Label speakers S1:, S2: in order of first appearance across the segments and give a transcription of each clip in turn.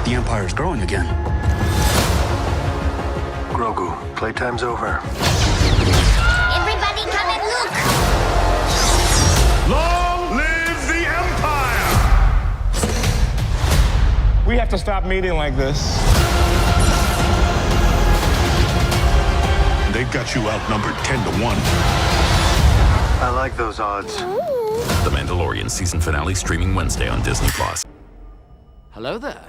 S1: The Empire's growing again.
S2: Grogu, playtime's over.
S3: Everybody come and look!
S4: Long live the Empire! We have to stop meeting like this.
S5: They've got you outnumbered 10-1.
S2: I like those odds.
S6: The Mandalorian season finale streaming Wednesday on Disney+.
S7: Hello there.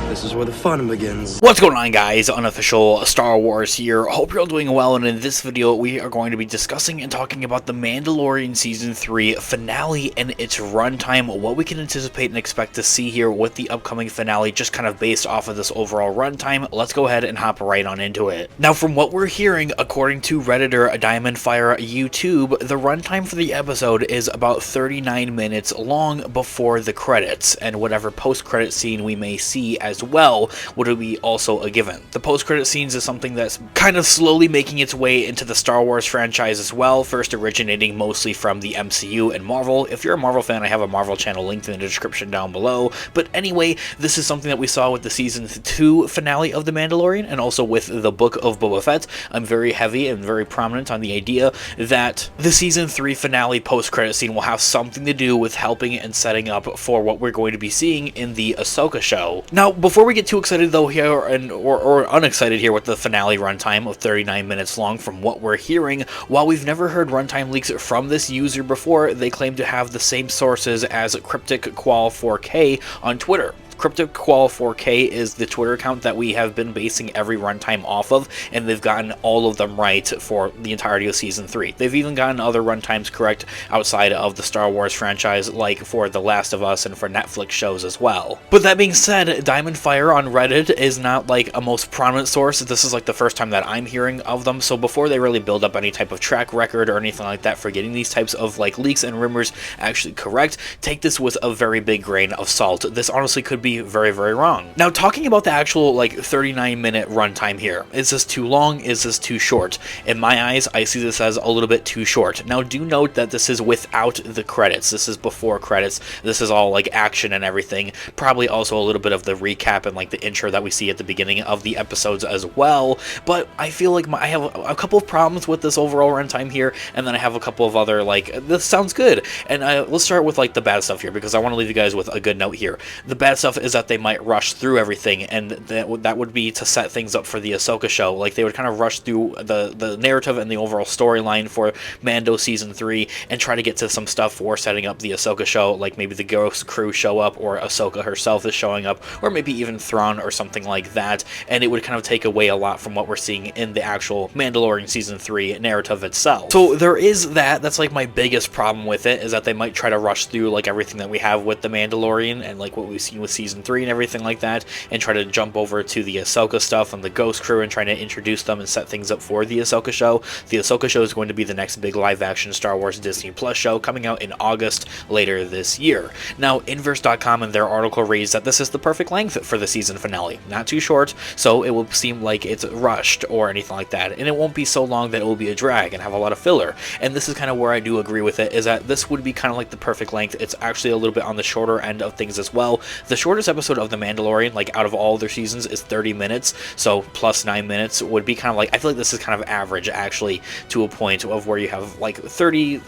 S1: This is where the fun begins.
S7: What's going on, guys? Unofficial Star Wars here. Hope you're all doing well, and in this video we are going to be discussing and talking about the Mandalorian Season 3 finale and its runtime, what we can anticipate and expect to see here with the upcoming finale, just kind of based off of this overall runtime. Let's go ahead and hop right on into it. Now, from what we're hearing, according to Redditor Diamond Fire YouTube, the runtime for the episode is about 39 minutes long before the credits, and whatever post-credit scene we may see as well would be also a given. The post-credit scenes is something that's kind of slowly making its way into the Star Wars franchise as well, first originating mostly from the MCU and Marvel. If you're a Marvel fan, I have a Marvel channel linked in the description down below. But anyway, this is something that we saw with the Season 2 finale of The Mandalorian, and also with the Book of Boba Fett. I'm very heavy and very prominent on the idea that the Season 3 finale post-credit scene will have something to do with helping and setting up for what we're going to be seeing in the Ahsoka show. Now, before we get too excited though here, or unexcited here with the finale runtime of 39 minutes long, from what we're hearing, while we've never heard runtime leaks from this user before, they claim to have the same sources as Cryptic Qual 4K on Twitter. Cryptic Qual 4K is the Twitter account that we have been basing every runtime off of, and they've gotten all of them right for the entirety of Season 3. They've even gotten other runtimes correct outside of the Star Wars franchise, like for The Last of Us and for Netflix shows as well. But that being said, Diamond Fire on Reddit is not like a most prominent source. This is like the first time that I'm hearing of them, so before they really build up any type of track record or anything like that for getting these types of like leaks and rumors actually correct, take this with a very big grain of salt. This honestly could be very, very wrong. Now, talking about the actual like 39-minute runtime here, is this too long? Is this too short? In my eyes, I see this as a little bit too short. Now, do note that this is without the credits. This is before credits. This is all like action and everything. Probably also a little bit of the recap and like the intro that we see at the beginning of the episodes as well. But I feel like I have a couple of problems with this overall runtime here, and then I have a couple of other like, this sounds good. And let's start with like the bad stuff here, because I want to leave you guys with a good note here. The bad stuff is that they might rush through everything, and that would be to set things up for the Ahsoka show. Like, they would kind of rush through the narrative and the overall storyline for Mando Season 3 and try to get to some stuff for setting up the Ahsoka show, like maybe the Ghost crew show up, or Ahsoka herself is showing up, or maybe even Thrawn or something like that, and it would kind of take away a lot from what we're seeing in the actual Mandalorian Season 3 narrative itself. So there is that's like my biggest problem with it, is that they might try to rush through like everything that we have with the Mandalorian and like what we've seen with Season 3 and everything like that, and try to jump over to the Ahsoka stuff and the Ghost crew and trying to introduce them and set things up for the Ahsoka show. The Ahsoka show is going to be the next big live-action Star Wars Disney Plus show coming out in August later this year. Now, Inverse.com in their article reads that this is the perfect length for the season finale. Not too short, so it will seem like it's rushed or anything like that, and it won't be so long that it will be a drag and have a lot of filler. And this is kind of where I do agree with it, is that this would be kind of like the perfect length. It's actually a little bit on the shorter end of things as well. The shortest episode of The Mandalorian, like out of all their seasons, is 30 minutes, so plus 9 minutes would be kind of like, I feel like this is kind of average actually, to a point of where you have like 40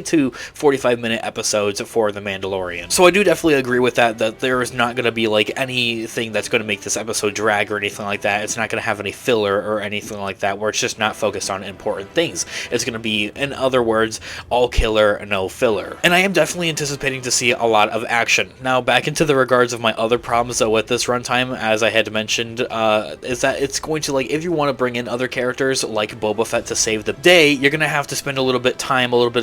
S7: to 45 minute episodes for The Mandalorian. So I do definitely agree with that there is not going to be like anything that's going to make this episode drag or anything like that. It's not going to have any filler or anything like that, where it's just not focused on important things. It's going to be, in other words, all killer, no filler. And I am definitely anticipating to see a lot of action. Now, back into the regards of my other problems though with this runtime, as I had mentioned, is that it's going to, like, if you want to bring in other characters like Boba Fett to save the day, you're going to have to spend a little bit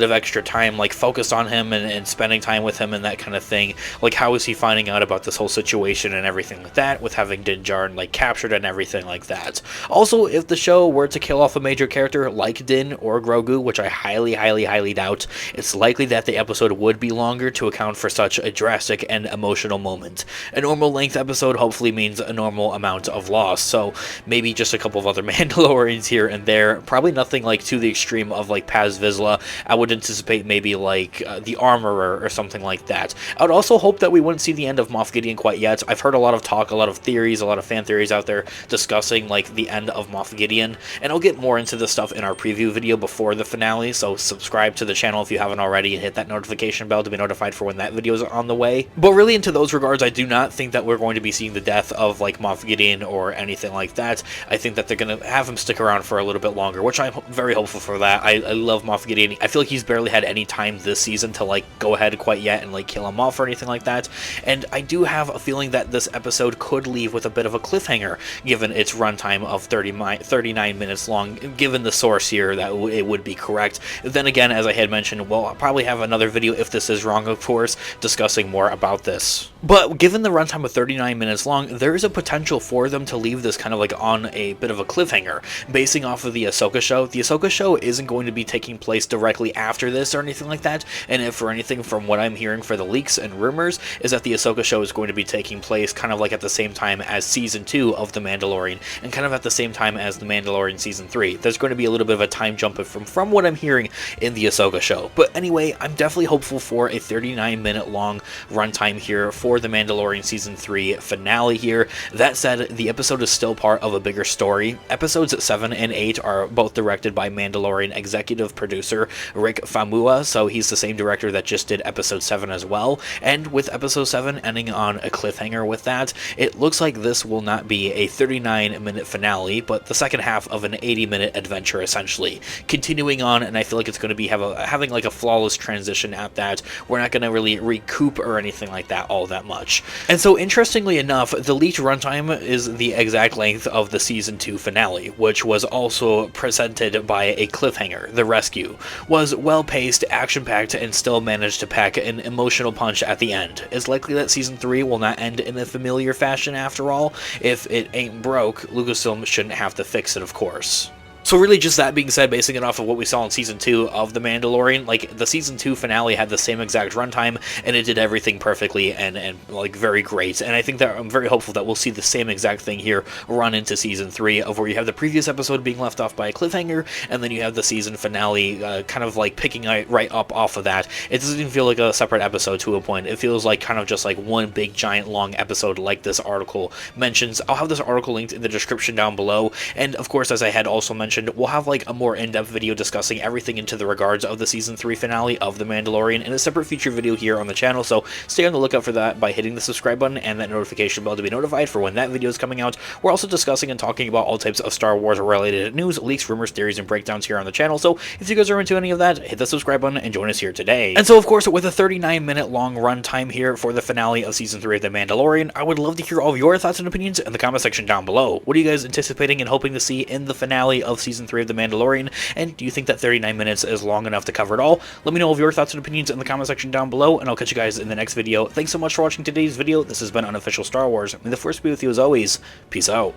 S7: of extra time, like, focused on him and spending time with him and that kind of thing. Like, how is he finding out about this whole situation and everything like that, with having Din Djarin, like, captured and everything like that. Also, if the show were to kill off a major character like Din or Grogu, which I highly doubt, it's likely that the episode would be longer to account for such a drastic and emotional moment. A normal length episode hopefully means a normal amount of loss, so maybe just a couple of other Mandalorians here and there. Probably nothing like to the extreme of like Paz Vizsla. I would anticipate maybe like the Armorer or something like that. I would also hope that we wouldn't see the end of Moff Gideon quite yet. I've heard a lot of talk, a lot of theories, a lot of fan theories out there discussing like the end of Moff Gideon, and I'll get more into this stuff in our preview video before the finale, so subscribe to the channel if you haven't already and hit that notification bell to be notified for when that video is on the way. But really, into those regards, I do not think that we're going to be seeing the death of like Moff Gideon or anything like that. I think that they're going to have him stick around for a little bit longer, which I'm very hopeful for that. I love Moff Gideon. I feel like he's barely had any time this season to like go ahead quite yet and like kill him off or anything like that, and I do have a feeling that this episode could leave with a bit of a cliffhanger, given its runtime of 39 minutes long, given the source here that it would be correct. Then again, as I had mentioned, well, I'll probably have another video, if this is wrong of course, discussing more about this. But given the runtime of 39 minutes long, there is a potential for them to leave this kind of like on a bit of a cliffhanger, basing off of the Ahsoka show. The Ahsoka show isn't going to be taking place directly after this or anything like that, and if for anything from what I'm hearing for the leaks and rumors is that the Ahsoka show is going to be taking place kind of like at the same time as Season 2 of The Mandalorian, and kind of at the same time as The Mandalorian Season 3. There's going to be a little bit of a time jump from what I'm hearing in the Ahsoka show. But anyway, I'm definitely hopeful for a 39-minute long runtime here for The Mandalorian Season 3 finale here. That said, the episode is still part of a bigger story. Episodes 7 and 8 are both directed by Mandalorian executive producer Rick Famuyiwa, so he's the same director that just did Episode 7 as well, and with Episode 7 ending on a cliffhanger with that, it looks like this will not be a 39-minute finale, but the second half of an 80-minute adventure essentially. Continuing on, and I feel like it's going to be having like a flawless transition at that. We're not going to really recoup or anything like that all that much. And so interestingly enough, the leaked runtime is the exact length of the Season 2 finale, which was also presented by a cliffhanger. The rescue was well-paced, action-packed, and still managed to pack an emotional punch at the end. It's likely that Season 3 will not end in a familiar fashion after all. If it ain't broke, Lucasfilm shouldn't have to fix it, of course. So really, just that being said, basing it off of what we saw in Season 2 of The Mandalorian, like, the Season 2 finale had the same exact runtime, and it did everything perfectly and like, very great. And I think that I'm very hopeful that we'll see the same exact thing here run into Season 3, of where you have the previous episode being left off by a cliffhanger, and then you have the season finale kind of, like, picking right up off of that. It doesn't even feel like a separate episode to a point. It feels like kind of just like one big, giant, long episode like this article mentions. I'll have this article linked in the description down below, and of course, as I had also mentioned, we'll have like a more in-depth video discussing everything into the regards of the Season 3 finale of The Mandalorian in a separate feature video here on the channel, so stay on the lookout for that by hitting the subscribe button and that notification bell to be notified for when that video is coming out. We're also discussing and talking about all types of Star Wars related news, leaks, rumors, theories, and breakdowns here on the channel, so if you guys are into any of that, hit the subscribe button and join us here today. And so of course, with a 39-minute long runtime here for the finale of Season 3 of The Mandalorian, I would love to hear all of your thoughts and opinions in the comment section down below. What are you guys anticipating and hoping to see in the finale of Season 3 of The Mandalorian, and do you think that 39 minutes is long enough to cover it all? Let me know all of your thoughts and opinions in the comment section down below, and I'll catch you guys in the next video. Thanks so much for watching today's video. This has been Unofficial Star Wars. May the Force be with you as always. Peace out.